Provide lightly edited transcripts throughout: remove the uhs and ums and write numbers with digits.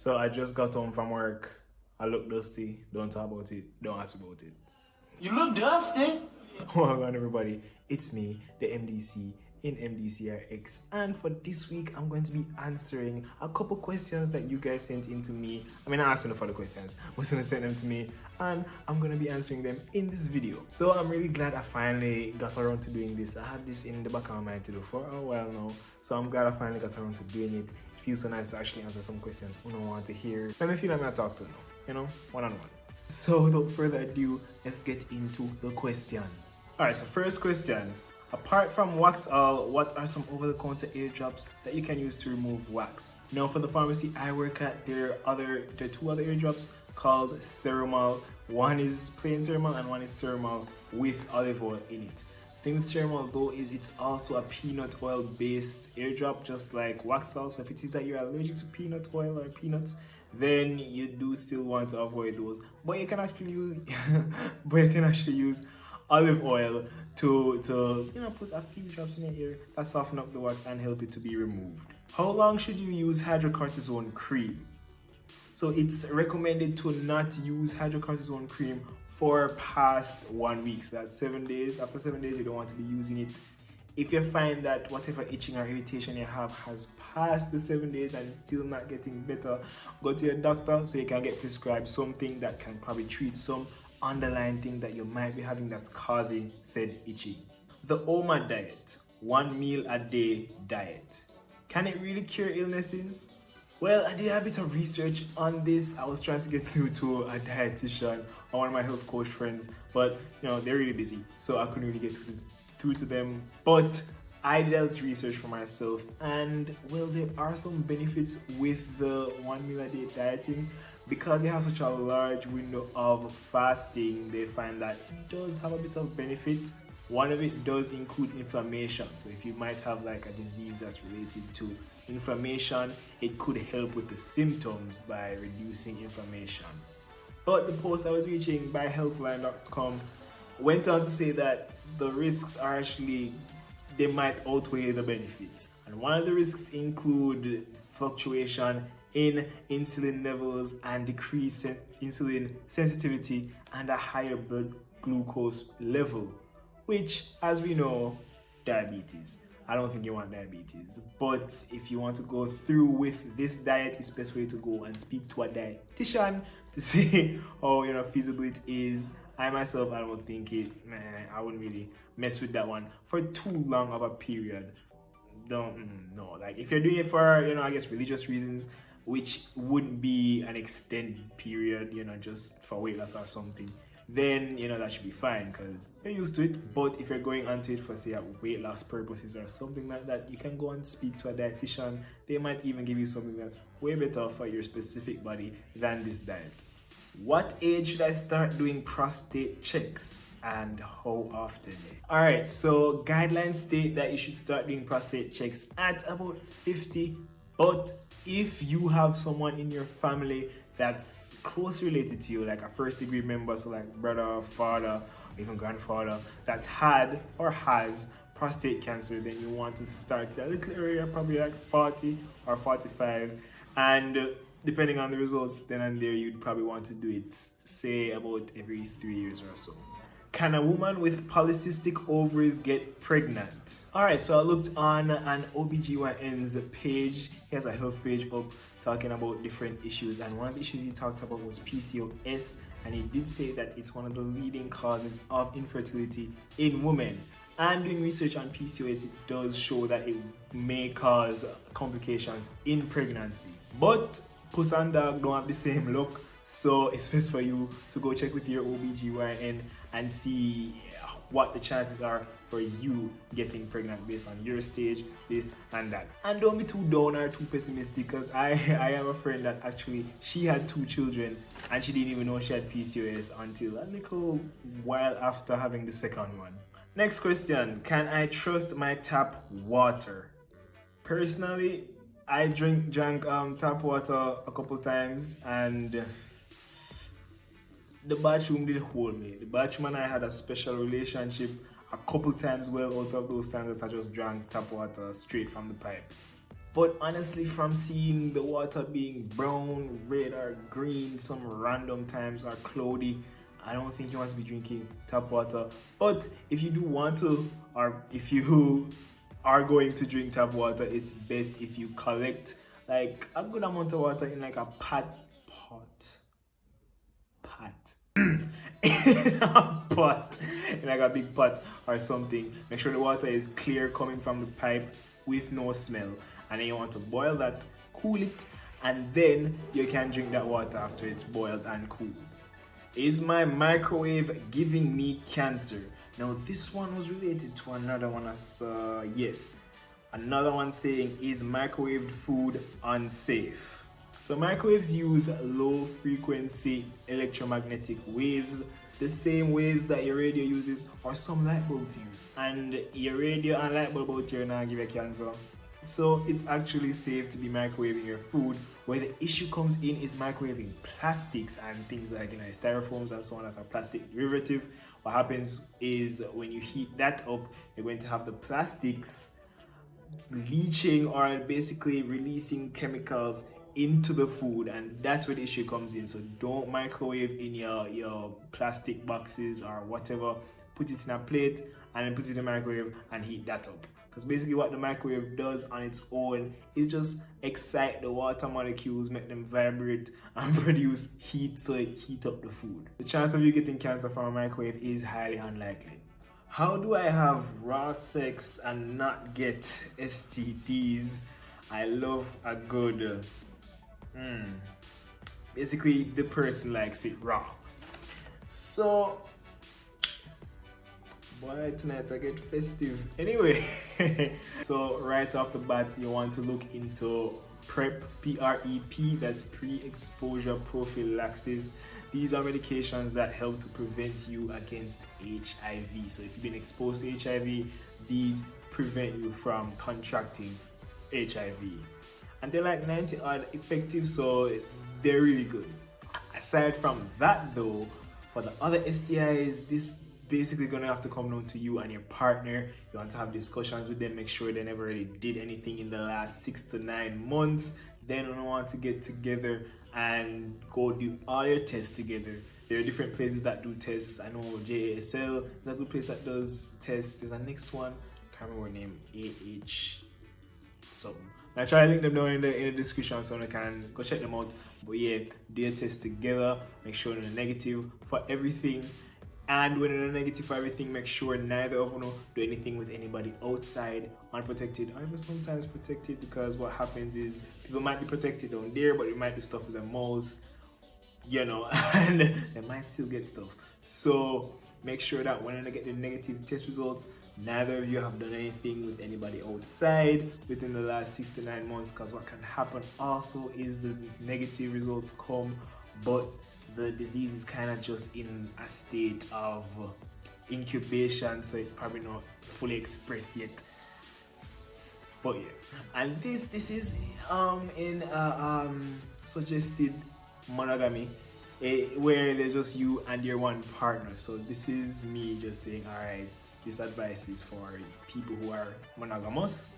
So I just got home from work. I look dusty. Don't talk about it. Don't ask about it. You look dusty. Welcome on everybody. It's me, the MDC in MDCRX, and for this week I'm going to be answering a couple questions that you guys sent in to me. I mean, I asked you for the questions, but gonna send them to me, and I'm gonna be answering them in this video. So I'm really glad I finally got around to doing this. I had this in the back of my mind to do for a while now, so I'm glad I finally got around to doing it. It feels so nice to actually answer some questions I don't want to hear. Let me feel like I talk to them, you know, one-on-one. So without further ado, let's get into the questions. Alright, so first question. Apart from wax oil, what are some over-the-counter ear drops that you can use to remove wax? Now, for the pharmacy I work at, there are two other ear drops called Ceremal. One is plain Ceremal and one is Ceremal with olive oil in it. The thing with Ceremal though is it's also a peanut oil based ear drop, just like wax oil. So if it is that you're allergic to peanut oil or peanuts, then you do still want to avoid those. But you can actually use olive oil to put a few drops in your ear that soften up the wax and help it to be removed. How long should you use hydrocortisone cream? So it's recommended to not use hydrocortisone cream for past 1 week. So that's 7 days. After 7 days, you don't want to be using it. If you find that whatever itching or irritation you have has passed the 7 days and it's still not getting better, go to your doctor so you can get prescribed something that can probably treat some underlying thing that you might be having that's causing said itching. The OMA diet, 1 meal a day diet. Can it really cure illnesses? Well, I did a bit of research on this. I was trying to get through to a dietitian or one of my health coach friends, but they're really busy, so I couldn't really get through to them. But I did research for myself, and well, there are some benefits with the 1 meal a day dieting. Because you have such a large window of fasting, they find that it does have a bit of benefit. One of it does include inflammation. So if you might have like a disease that's related to inflammation, it could help with the symptoms by reducing inflammation. But the post I was reaching by healthline.com went on to say that the risks are actually, they might outweigh the benefits. And one of the risks include fluctuation in insulin levels and decreased insulin sensitivity and a higher blood glucose level, which, as we know, diabetes. I don't think you want diabetes, but if you want to go through with this diet, it's best way to go and speak to a dietitian to see how feasible it is. I myself, I don't think I wouldn't really mess with that one for too long of a period. No, like if you're doing it for I guess religious reasons, which wouldn't be an extended period, just for weight loss or something, then that should be fine because you're used to it. But if you're going onto it for say weight loss purposes or something like that, you can go and speak to a dietitian. They might even give you something that's way better for your specific body than this diet. What age should I start doing prostate checks and how often? Alright, so guidelines state that you should start doing prostate checks at about 50, but if you have someone in your family that's closely related to you, like a first degree member, so like brother, father, even grandfather, that had or has prostate cancer, then you want to start a little earlier, probably like 40 or 45, and depending on the results then and there, you'd probably want to do it say about every 3 years or so. Can a woman with polycystic ovaries get pregnant? Alright, so I looked on an OBGYN's page. He has a health page up talking about different issues, and one of the issues he talked about was PCOS, and he did say that it's one of the leading causes of infertility in women. And doing research on PCOS, it does show that it may cause complications in pregnancy. But puss and dog don't have the same look, so it's best for you to go check with your OBGYN and see what the chances are for you getting pregnant based on your stage, this and that. And don't be too down or too pessimistic, because I have a friend that actually, she had 2 children and she didn't even know she had PCOS until a little while after having the second one. Next question, can I trust my tap water? Personally, I drank tap water a couple times, and the bathroom did hold me. The bathroom and I had a special relationship a couple times. Well, out of those times that I just drank tap water straight from the pipe. But honestly, from seeing the water being brown, red, or green some random times, or cloudy, I don't think you want to be drinking tap water. But if you do want to, or if you are going to drink tap water, it's best if you collect like a good amount of water in like a pot in a pot, in like a big pot or something. Make sure the water is clear coming from the pipe with no smell, and then you want to boil that, cool it, and then you can drink that water after it's boiled and cool. Is my microwave giving me cancer? Now this one was related to another one. Yes, another one saying, is microwaved food unsafe? So microwaves use low frequency electromagnetic waves, the same waves that your radio uses or some light bulbs use. And your radio and light bulb out here now give you cancer. So it's actually safe to be microwaving your food. Where the issue comes in is microwaving plastics and things like styrofoams and so on that are plastic derivative. What happens is when you heat that up, you're going to have the plastics leaching or basically releasing chemicals into the food, and that's where the issue comes in. So don't microwave in your plastic boxes or whatever. Put it in a plate and then put it in the microwave and heat that up, because basically what the microwave does on its own is just excite the water molecules, make them vibrate and produce heat, so it heat up the food. The chance of you getting cancer from a microwave is highly unlikely. How do I have raw sex and not get STDs? I love a good basically the person likes it raw. So boy, tonight I get festive. Anyway, so right off the bat, you want to look into PrEP, PrEP, that's pre-exposure prophylaxis. These are medications that help to prevent you against HIV. So if you've been exposed to HIV, these prevent you from contracting HIV. And they're like 90 odd effective, so they're really good. Aside from that though, for the other STIs, this basically gonna have to come down to you and your partner. You want to have discussions with them, make sure they never really did anything in the last 6 to 9 months. Then you want to get together and go do all your tests together. There are different places that do tests. I know JASL is a good place that does tests. There's a next one, can't remember her name, AH something. I try to link them down in the description so you can go check them out. But yeah, do your test together, make sure they're negative for everything. And when you're negative for everything, make sure neither of you do anything with anybody outside, unprotected, or even sometimes protected, because what happens is people might be protected down there, but they might do stuff with their mouths, and they might still get stuff. So make sure that when you get the negative test results, neither of you have done anything with anybody outside within the last 6 to 9 months, because what can happen also is the negative results come, but the disease is kind of just in a state of incubation, so it's probably not fully expressed yet. But yeah, and this is in suggested monogamy, where there's just you and your one partner. So this is me just saying, all right, this advice is for people who are monogamous,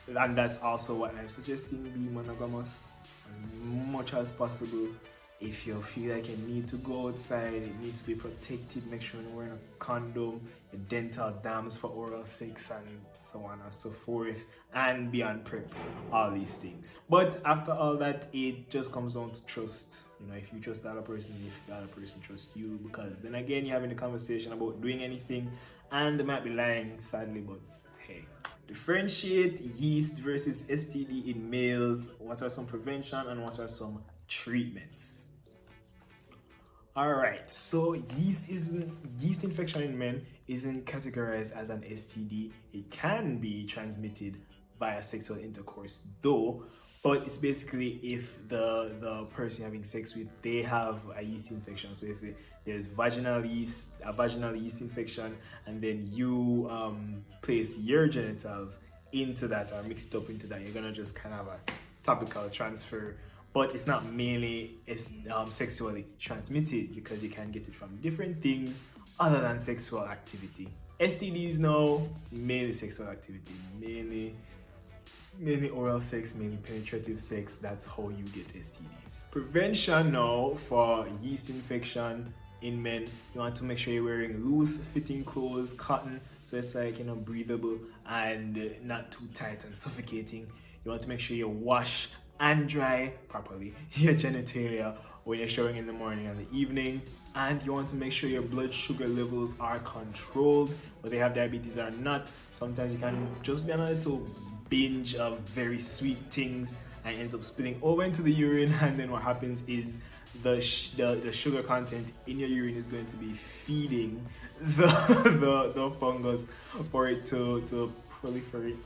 and that's also what I'm suggesting: be monogamous as much as possible. If you feel like you need to go outside, it needs to be protected, make sure you're wearing a condom, your dental dams for oral sex, and so on and so forth, and be on PrEP, all these things. But after all that, it just comes down to trust. If you trust the other person, if the other person trusts you, because then again, you're having a conversation about doing anything, and they might be lying, sadly, but hey. Differentiate yeast versus STD in males. What are some prevention and what are some treatments? Alright, so yeast infection in men isn't categorized as an STD. It can be transmitted via sexual intercourse though, but it's basically if the person you're having sex with, they have a yeast infection. So if there's a vaginal yeast infection, and then you place your genitals into that or mix it up into that, you're gonna just kind of have a topical transfer. But it's not mainly sexually transmitted, because you can get it from different things other than sexual activity. STDs now, mainly sexual activity, mainly mainly oral sex, mainly penetrative sex, that's how you get STDs. Prevention now for yeast infection in men, you want to make sure you're wearing loose fitting clothes, cotton, so it's like, you know, breathable and not too tight and suffocating. You want to make sure you wash and dry properly your genitalia when you're showering in the morning and the evening. And you want to make sure your blood sugar levels are controlled, whether you have diabetes or not. Sometimes you can just be on a little binge of very sweet things and ends up spilling over into the urine, and then what happens is the sugar content in your urine is going to be feeding the fungus for it to proliferate,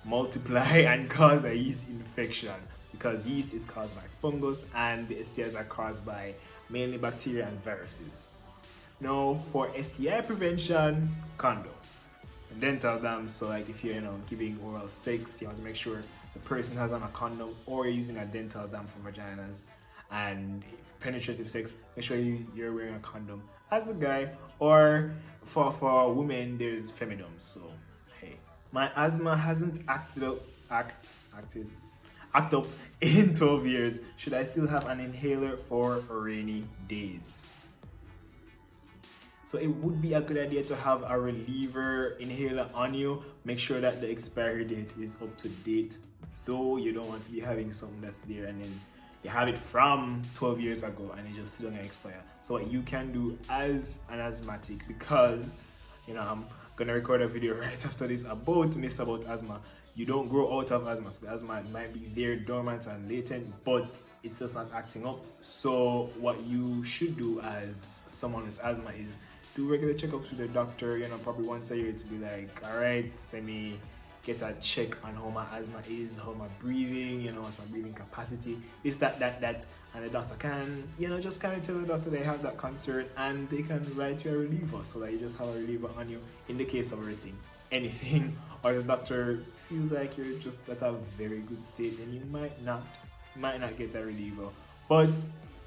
multiply, and cause a yeast infection, because yeast is caused by fungus and the STIs are caused by mainly bacteria and viruses. Now for STI prevention, condom and dental dams. So like if you're giving oral sex, you want to make sure the person has on a condom, or you're using a dental dam for vaginas. And penetrative sex, make sure you're wearing a condom as the guy, or for women there's femidoms. So hey, my asthma hasn't acted up in 12 years. Should I still have an inhaler for rainy days? So it would be a good idea to have a reliever inhaler on you. Make sure that the expiry date is up to date, though you don't want to be having something that's there and then you have it from 12 years ago and it just still gonna expire. So what you can do as an asthmatic, because I'm gonna record a video right after this about asthma. You don't grow out of asthma, so the asthma might be there dormant and latent, but it's just not acting up. So what you should do as someone with asthma is do regular checkups with your doctor, probably once a year, to be like, all right, let me get a check on how my asthma is, how my breathing, what's my breathing capacity, this, that, and the doctor can, just kind of tell the doctor they have that concern, and they can write you a reliever, so that you just have a reliever on you in the case of anything, or the doctor feels like you're just at a very good state, and you might not get that reliever. But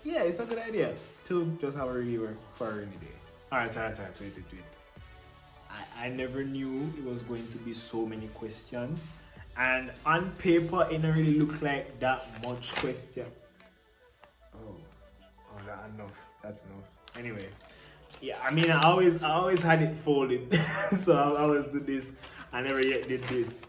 yeah, it's a good idea to just have a reliever for a rainy day. Alright, wait. I never knew it was going to be so many questions, and on paper it didn't really look like that much question. Oh, that's enough. Anyway, yeah, I mean, I always had it folded, so I always do this. I never yet did this.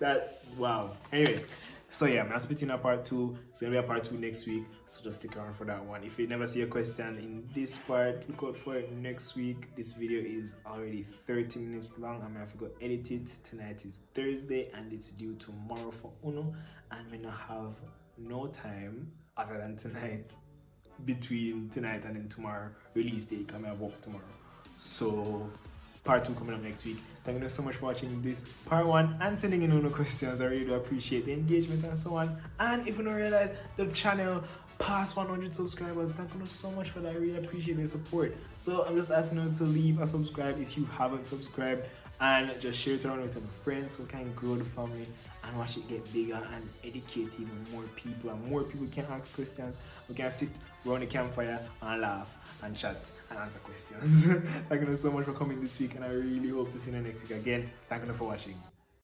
Wow. Anyway, so yeah, I'm spitting a part 2. It's gonna be a part 2 next week, so just stick around for that one. If you never see a question in this part, look out for it next week. This video is already 30 minutes long. I'm gonna have to go edit it. Tonight is Thursday and it's due tomorrow for Uno, and I'm gonna have no time other than tonight, between tonight and then tomorrow release date. I'm gonna work tomorrow, so part 2 coming up next week. Thank you so much for watching this part 1 and sending in Uno questions. I really do appreciate the engagement and so on. And if you don't realize, the channel past 100 subscribers, thank you so much for that. I really appreciate the support. So I'm just asking you to leave a subscribe if you haven't subscribed, and just share it around with your friends so we can grow the family and watch it get bigger and educate even more people, and more people can ask questions. We can sit around the campfire and laugh and chat and answer questions. Thank you so much for coming this week, and I really hope to see you next week again. Thank you for watching.